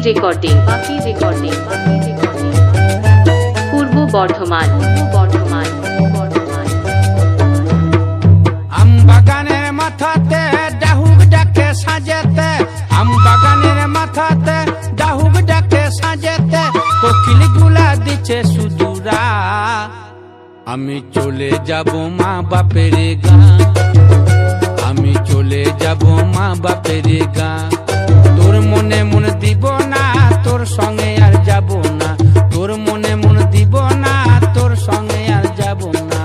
Recording পূর্ব বর্ধমান আম বাগানের মাথাতে ডাহুক ডাকে সাজেতে, আম বাগানের মাথাতে ডাহুক ডাকে সাজেতে, কোকিল গুলা দিচ্ছে সুদূরা। আমি চলে যাব মা বাপের গাঁ, আমি চলে যাব মা বাপের গাঁ। তোর মনে মন দিব না, তোর সঙ্গে আর যাব না, তোর মনে মন দিব না, তোর সঙ্গে আর যাব না।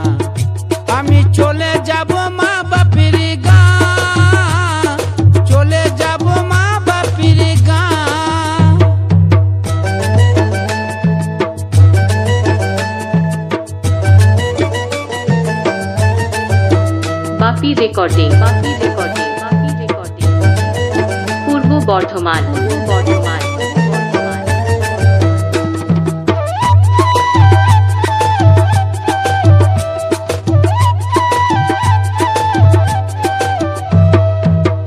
আমি চলে যাব মা বাপের গাঁ, চলে যাব মা বাপের গাঁ। বাপি রেকর্ডিং পূর্ব বর্ধমান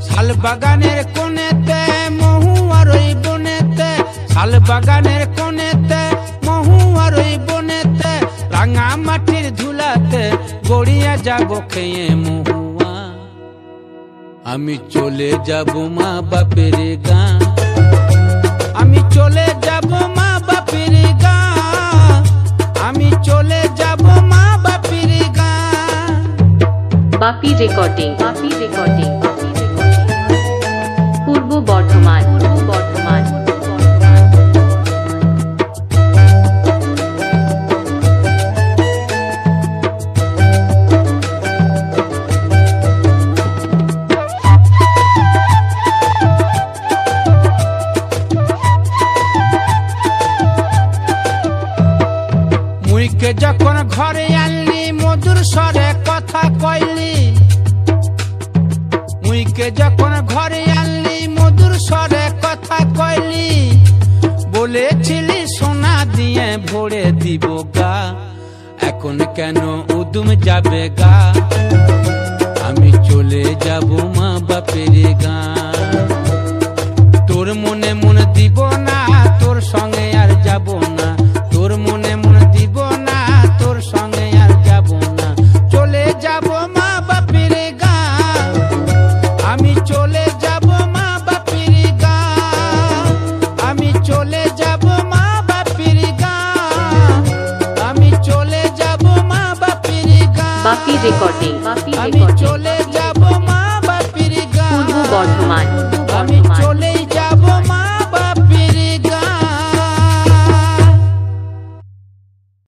শাল বাগানের কোণেতে মহুয়ার ওই বনেতে, শাল বাগানের কোণেতে মহুয়ার ওই বনেতে, রাঙা মাটির ধুলাতে গড়িয়া যাব খেয়ে মহুয়া। আমি চলে যাব মা বাপের গাঁ, আমি চলে যাব মা বাপের গাঁ, আমি চলে যাব মা বাপের গাঁ। বাপি রেকর্ডিং পূর্ব বর্ধমান মুইকে যখন ঘরে আনলি মধুর স্বরে কথা কইলি, মুইকে যখন ঘরে আনলি মধুর স্বরে কথা কইলি, বলেছিলি সোনা দিয়ে ভরে দিব গা, এখন কেন উদুম যাবে গা। আমি চলে যাব মা বাপের গাঁ, তোর মনে মন দিব না, তোর সঙ্গে আর যাব না, তোর মনে মন দিব না, তোর সঙ্গে আর যাব না। চলে যাব মা বাপের গাঁ, আমি চলে যাব মা বাপের গাঁ, আমি চলে যাব মা বাপের গাঁ, আমি চলে যাব মা বাপের গাঁ। বাপি রেকর্ডিং আমি চলে যাব মা বাপের গাঁ। পূর্ব বর্ধমান